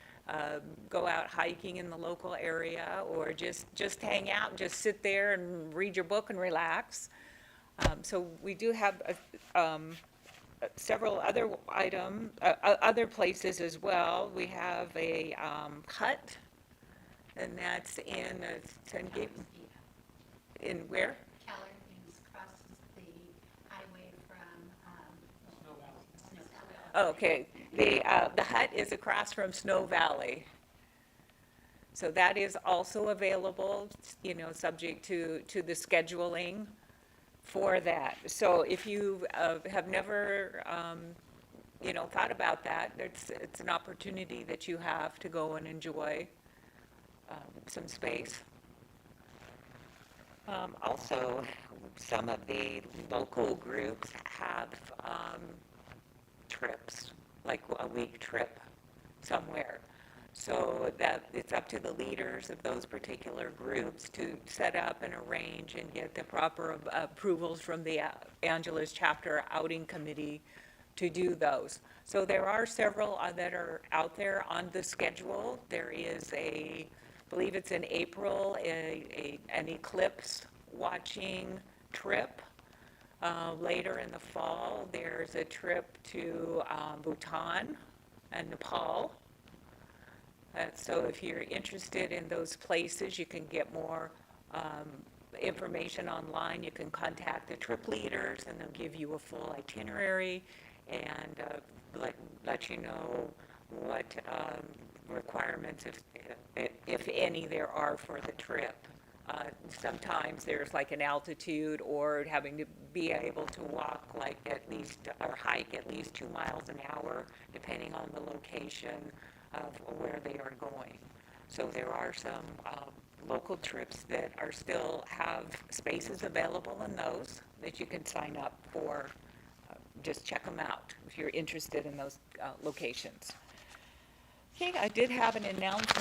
go out hiking in the local area, or just hang out and just sit there and read your book and relax. So we do have several other other places as well. We have a hut, and that's in in where? Keller is across the highway from, Snow Valley. Okay, the hut is across from Snow Valley. So that is also available, subject to the scheduling for that. So if you have never, thought about that, it's an opportunity that you have to go and enjoy some space. Also, some of the local groups have trips, like a week trip somewhere. So that it's up to the leaders of those particular groups to set up and arrange and get the proper approvals from the Angeles Chapter Outing Committee to do those. So there are several that are out there on the schedule. There is I believe it's in April, an eclipse watching trip. Later in the fall, there's a trip to Bhutan and Nepal. So if you're interested in those places, you can get more information online. You can contact the trip leaders, and they'll give you a full itinerary and let you know what requirements, if any, there are for the trip. Sometimes there's like an altitude or having to be able to walk like at least, or hike at least 2 miles an hour, depending on the location of where they are going. So there are some local trips that are still have spaces available in those that you can sign up for. Just check them out if you're interested in those locations. Okay, I did have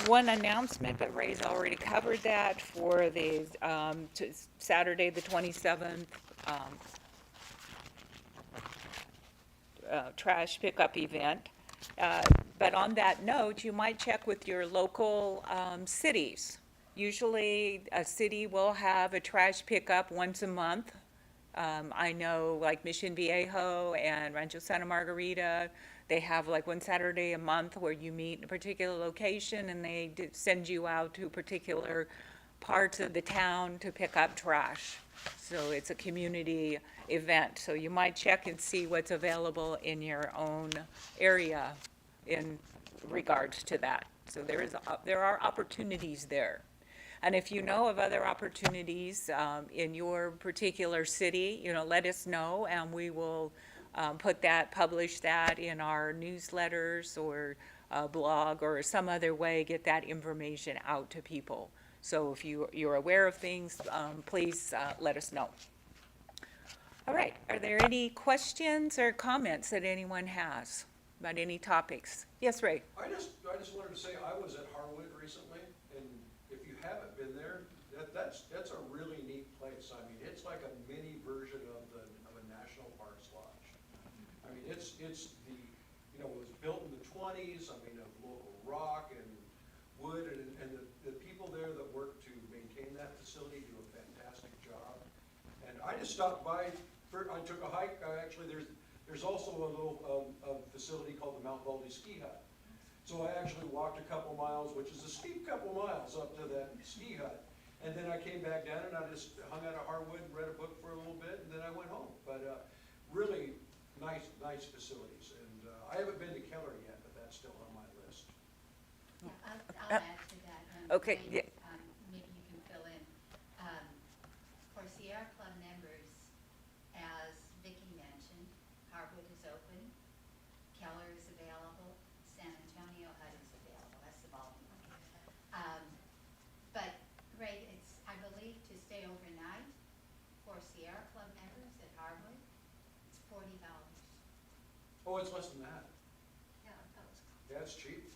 one announcement, but Ray's already covered that for the Saturday, the 27th, trash pickup event. But on that note, you might check with your local cities. Usually, a city will have a trash pickup once a month. I know like Mission Viejo and Rancho Santa Margarita, they have like one Saturday a month where you meet in a particular location and they send you out to particular parts of the town to pick up trash. So it's a community event. So you might check and see what's available in your own area in regards to that. So there are opportunities there. And if you know of other opportunities in your particular city, let us know, and we will publish that in our newsletters or blog or some other way, get that information out to people. So if you're aware of things, please let us know. All right, are there any questions or comments that anyone has about any topics? Yes, Ray? I just wanted to say, I was at Harwood recently, and if you haven't been there, that's a really neat place. I mean, it's like a mini version of a national parks lodge. I mean, it was built in the 20s, I mean, of local rock and wood, and the people there that work to maintain that facility do a fantastic job. And I just stopped by, I took a hike, actually there's also a little facility called the Mount Baldy Ski Hut. So I actually walked a couple miles, which is a steep couple miles up to that ski hut. And then I came back down and I just hung out at Harwood and read a book for a little bit, and then I went home. But really nice facilities. And I haven't been to Keller yet, but that's still on my list. Yeah, I'll add to that. Okay, Wayne, yeah. Maybe you can fill in. For Sierra Club members, as Vicki mentioned, Harwood is open, Keller is available, San Antonio Hut is available, that's the volume. But Ray, it's, I believe, to stay overnight for Sierra Club members at Harwood, it's $40. Oh, it's less than that. Yeah, that was. Yeah, it's cheap.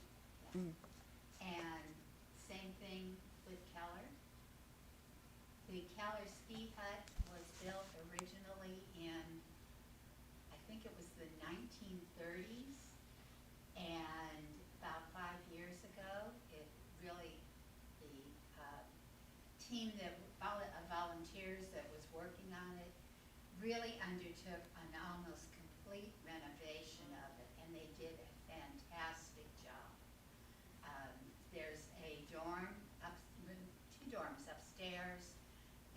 And same thing with Keller. The the Keller Ski Hut was built originally in, I think it was the 1930s. And about 5 years ago, it really, the team of volunteers that was working on it really undertook an almost complete renovation of it, and they did a fantastic job. There's a dorm, two dorms upstairs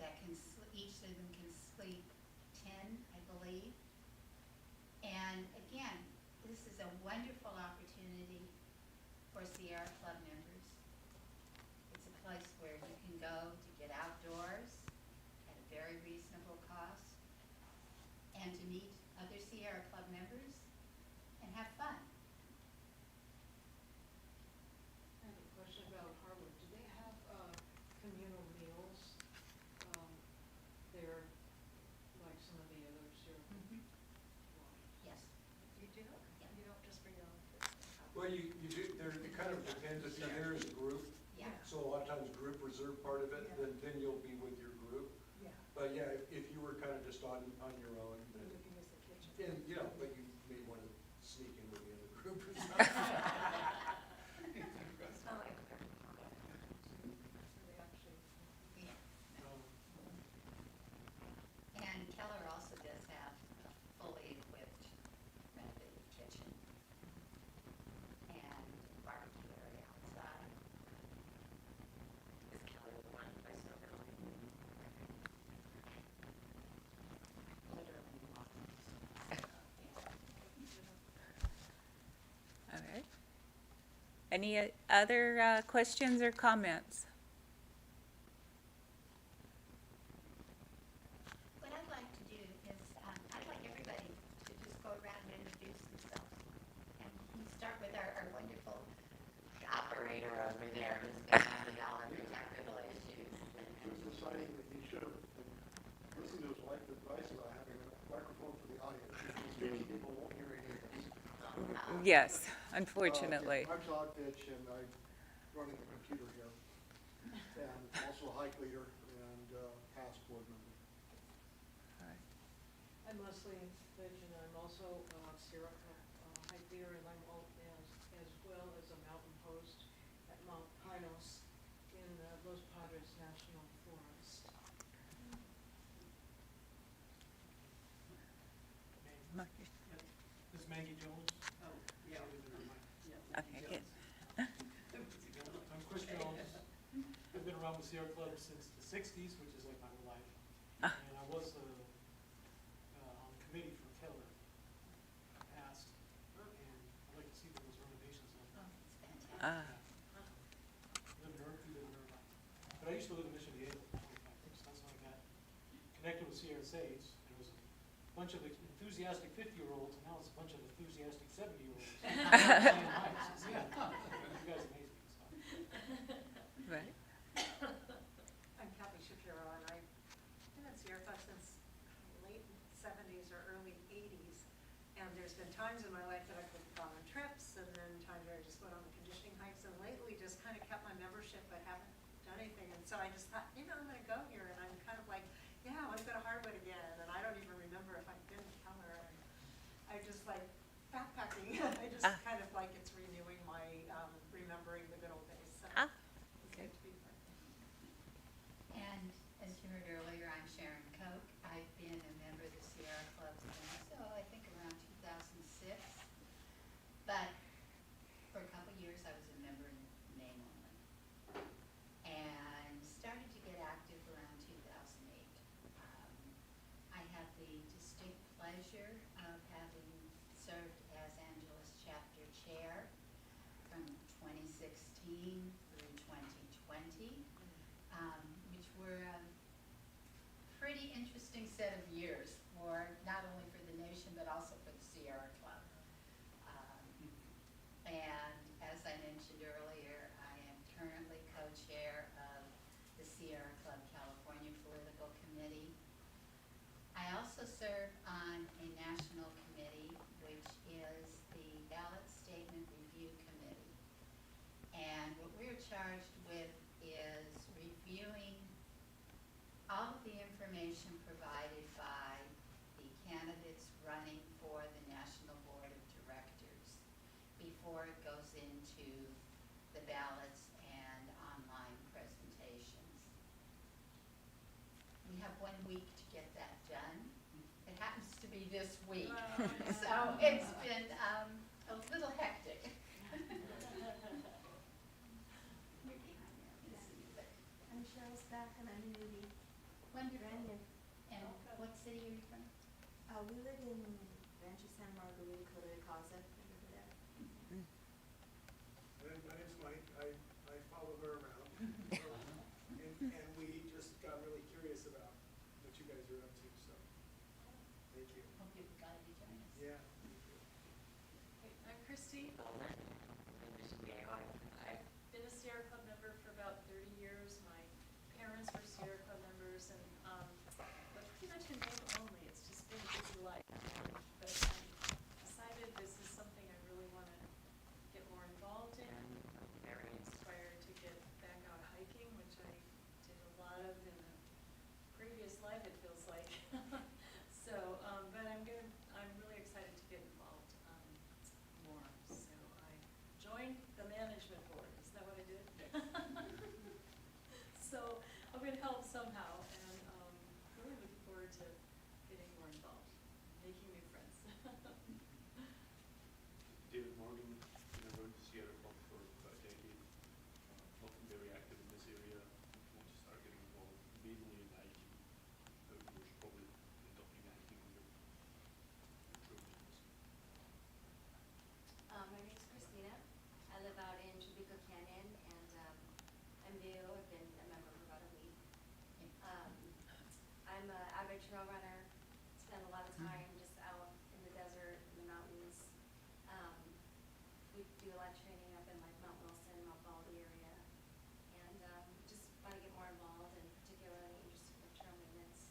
that can, each of them can sleep 10, I believe. And again, this is a wonderful opportunity for Sierra Club members. It's a place where you can go to get outdoors at a very reasonable cost and to meet other Sierra Club members and have fun. I have a question about Harwood. Do they have communal meals there, like some of the others here? Yes. You do? Yeah. You don't just bring your own food? Well, you do, it kind of depends if you're there as a group. Yeah. So a lot of times group reserve part of it, Yeah. then you'll be with your group. Yeah. But yeah, if you were kind of just on your own, Or then, we can use the kitchen. and, you know, but you may want to sneak in with the other group or something. Are they actually? Yeah. And Keller also does have a fully equipped renovated kitchen and barbecue area outside. Is Keller the one by Silver Lake? Literally walking. All right. Any other questions or comments? What I'd like to do is, I'd like everybody to just go around and introduce themselves. And we can start with our wonderful operator over there who's been handling all of the technical issues. was deciding that you should have listened to his wife's advice about having a microphone for the audience. Because many people won't hear any of this. Yes, unfortunately. I'm Todd Fitch, and I'm running the computer here, and also a hike leader and past board member. I'm Leslie Fitch, and I'm also Sierra Club hike leader, and I'm as well as a mountain host at Mount Pinos in Los Padres National Forest. This is Maggie Jones. Oh, yeah. Okay, good. I'm Chris Jones. I've been around with Sierra Club since the sixties, which is like my whole life. And I was on the committee for Keller past, and I'd like to see those renovations done. Ah, Live in Irvine. But I used to live in Mission Viejo for 25 years. That's how I got connected with Sierra Sage. There was a bunch of enthusiastic 50-year-olds, and now it's a bunch of enthusiastic 70-year-olds. Same heights. It's, yeah, you guys amaze me. So. right. I'm Kathy Shapiro, and I've been at Sierra Club since late 70s or early 80s. And there's been times in my life that I've gone on trips, and then times where I just went on the conditioning hikes, and lately just kind of kept my membership but haven't done anything. And so I just thought, I'm going to go here, and I'm kind of like, yeah, I want to go to Harwood again, and I don't even remember if I've been to Keller. And I just like backpacking. I just kind of like it's renewing my remembering the good old days. So Ah, it's good to be here. And as you heard earlier, I'm Sharon Koch. I've been a member of the Sierra Club since, I think around 2006. But for a couple years, I was a member in name only. And started to get active around 2008. I had the distinct pleasure of having served as Angeles Chapter Chair from 2016 through 2020, which were a pretty interesting set of years for, not only for the nation, but also for the Sierra Club. And as I mentioned earlier, I am currently co-chair of the Sierra Club California Political Committee. I also serve on a national committee, which is the Ballot Statement Review Committee. And what we're charged with is reviewing All of the information provided by the candidates running for the National Board of Directors before it goes into the ballots and online presentations. We have 1 week to get that done. It happens to be this week, so it's been a little hectic. I'm Cheryl Stack and I'm a newbie. Wonderful. Brand new. And what city are you from? We live in Rancho Santa Margarita, Coto de Caza, right over there. My name's Mike. I follow her around. And we just got really curious about what you guys are up to, so thank you. Hope you're glad you joined us. Yeah. Thank you. I'm Christy Bowman. Viejo. I've been a Sierra Club member for about 30 years. My parents were Sierra Club members, and but pretty much in name only. It's just been a busy life. But I decided this is something I really want to get more involved in. I'm very inspired to get back out hiking, which I did a lot of in a previous life, it feels like. So, but I'm really excited to get involved more. So I joined the management board. Isn't that what I did? So I'm going to help somehow, and really looking forward to getting more involved, making new friends. David Morgan, been around the Sierra Club for about a decade. Not very active in this area. Want to start getting involved mainly in hiking. Outdoors, probably end up being hiking under trail gyms. My name's Christina. I live out in Chubico Canyon and I'm new. I've been a member for about a week. I'm an avid trail runner. Spend a lot of time just out in the desert, in the mountains. We do a lot of training up in like Mount Wilson, Mount Baldy area. And just want to get more involved and particularly interested in trail maintenance.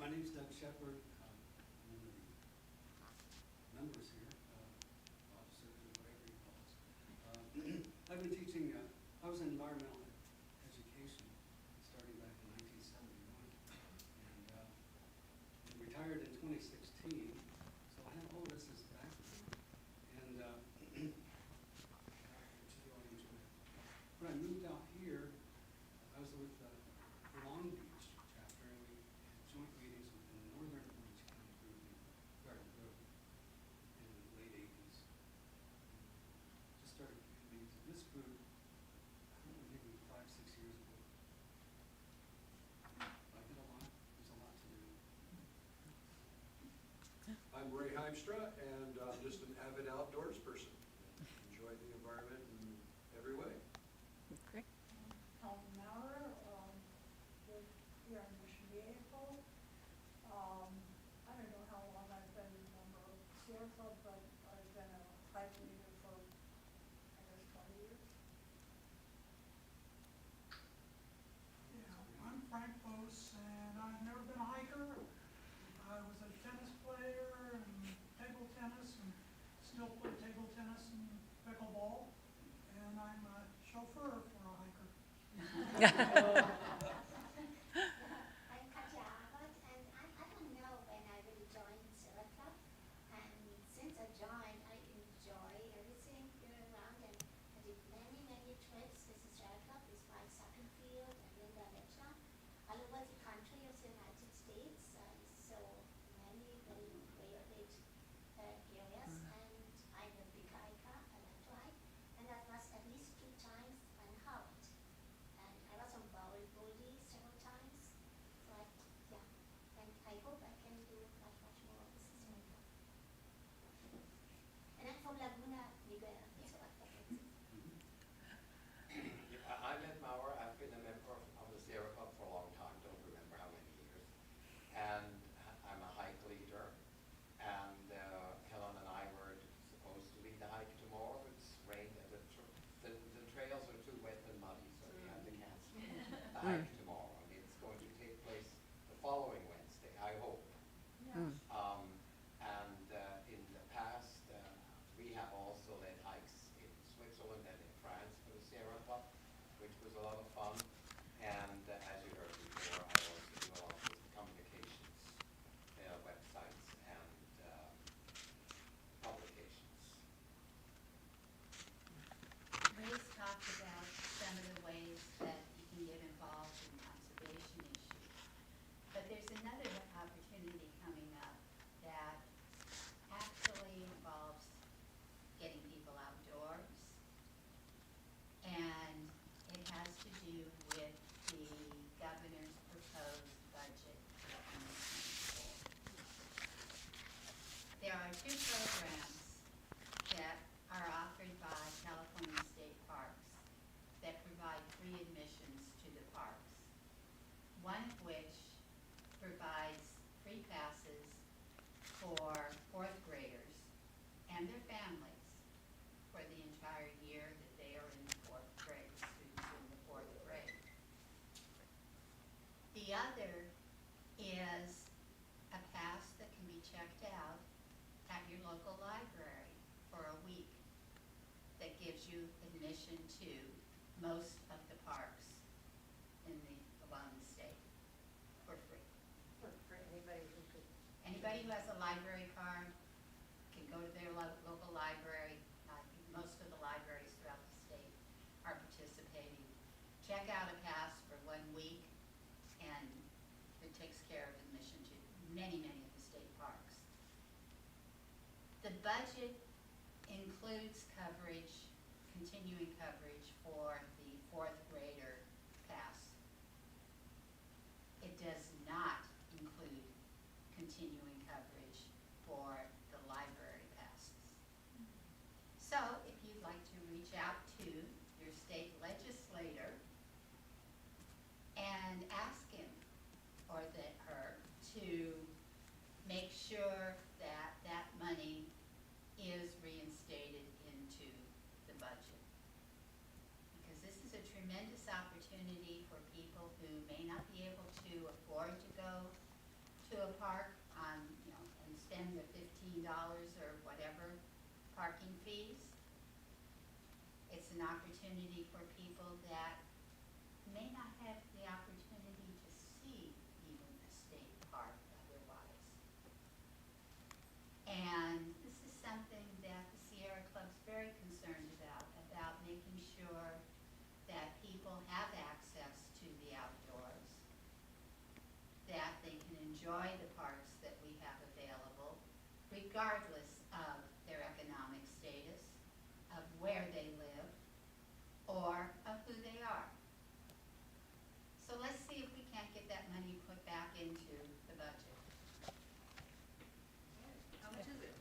My name's Doug Shepard. I'm one of the members here, officers, or whatever you call us. I've been teaching, I was in environmental education starting back in 1971. And retired in 2016, so I have all this as background. And which is really enjoyable. When I moved out here, I was with the Long Beach chapter, and we had joint meetings with the Northern Orange County group in Garden Grove in the late 80s. Just started meetings with this group, I don't know, maybe 5, 6 years ago. Like it a lot. There's a lot to do. I'm Ray Heimstra, and I'm just an avid outdoors person. Enjoy the environment in every way. Great. Tom Maurer, live here in Mission Viejo. I don't know how long I've been a member of Sierra Club, but I've been a hike leader for, I guess, 20 years. Yeah, I'm Frank Bose, and I've never been a hiker. I was a tennis player and table tennis, and still play table tennis and pickleball. And I'm a chauffeur for a hiker. I'm Katya Abbott, and I don't know when I will join Sierra Club. And since I joined, I enjoy everything here around, and I did many, many trips with the Sierra Club, with my second field and Linda Lechner, all over the country of the United States. So many very varied areas, and I'm a big hiker. I like to hike, and that was at least 2 times unharmed. And I was on Bowery several times. So yeah, and I hope I can do much, much more of this as well. And I'm from Laguna Niguel. I'm Ed Maurer. I've been a member of the Sierra Club for a long time, don't remember how many years. And I'm a hike leader. And Helen and I were supposed to lead the hike tomorrow. It's rained, the trails are too wet and muddy, so we had to cancel the hike tomorrow. And it's going to take place the following Wednesday, I hope. And in the past, we have also led hikes in Switzerland and in one of which provides free passes for fourth graders and their families for the entire year that they are in the fourth grade, students in the fourth grade. The other is a pass that can be checked out at your local library for a week that gives you admission to most of the parks around the state for free. For anybody who could. Anybody who has a library card can go to their local library. Most of the libraries throughout the state are participating. Check out a pass for 1 week, and it takes care of admission to many, many of the state parks. The budget includes coverage, continuing coverage for the fourth grader pass. It does not include continuing coverage for the library passes. So if you'd like to reach out to your state legislator and ask him or her to make sure that that money is reinstated into the budget. Because this is a tremendous opportunity for people who may not be able to afford to go to a park and spend the $15 or whatever parking fees. It's an opportunity for people that may not have the opportunity to see even a state park otherwise. And this is something that the Sierra Club's very concerned about making sure that people have access to the outdoors, that they can enjoy the parks that we have available, regardless of their economic status, of where they live, or of who they are. So let's see if we can't get that money put back into the budget. How much is it?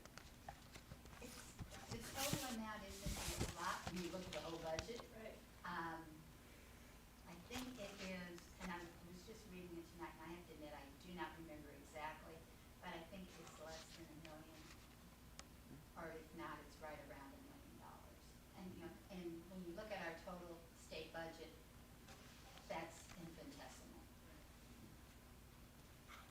The total amount isn't a lot when you look at the whole budget. Right. I think it is, and I was just reading it tonight, and I have to admit, I do not remember exactly, but I think it's less than $1 million. Or if not, it's right around $1 million. And when you look at our total state budget, that's infinitesimal.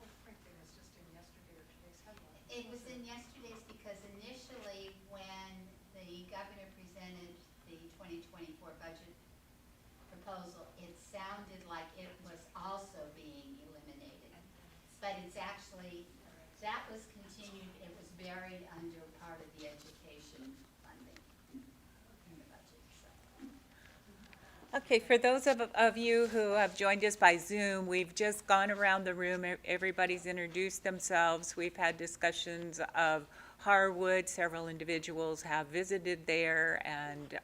Well, frankly, it was just in yesterday or today's headline. It was in yesterday's because initially, when the governor presented the 2024 budget proposal, it sounded like it was also being eliminated. But it's actually, that was continued, it was buried under part of the education funding in the budget, so. Okay, for those of you who have joined us by Zoom, we've just gone around the room. Everybody's introduced themselves. We've had discussions of Harwood. Several individuals have visited there and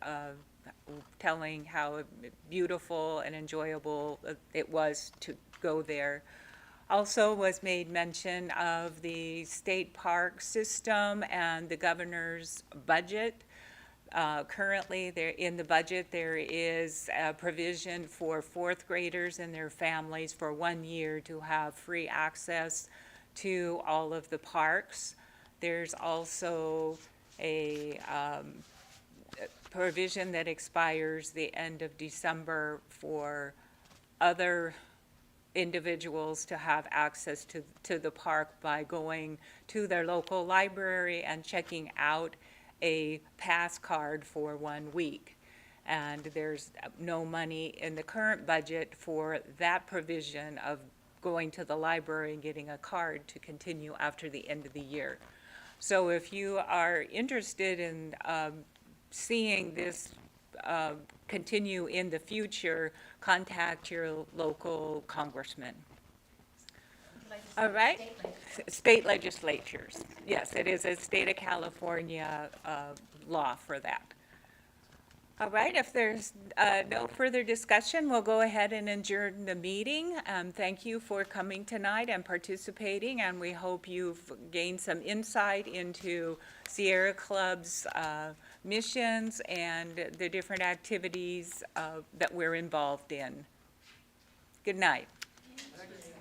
telling how beautiful and enjoyable it was to go there. Also was made mention of the state park system and the governor's budget. Currently, in the budget, there is a provision for fourth graders and their families for 1 year to have free access to all of the parks. There's also a provision that expires the end of December for other individuals to have access to the park by going to their local library and checking out a pass card for 1 week. And there's no money in the current budget for that provision of going to the library and getting a card to continue after the end of the year. So if you are interested in seeing this continue in the future, contact your local congressman. All right? State legislatures. Yes, it is a state of California law for that. All right, if there's no further discussion, we'll go ahead and adjourn the meeting. Thank you for coming tonight and participating, and we hope you've gained some insight into Sierra Club's missions and the different activities that we're involved in. Good night. Thanks.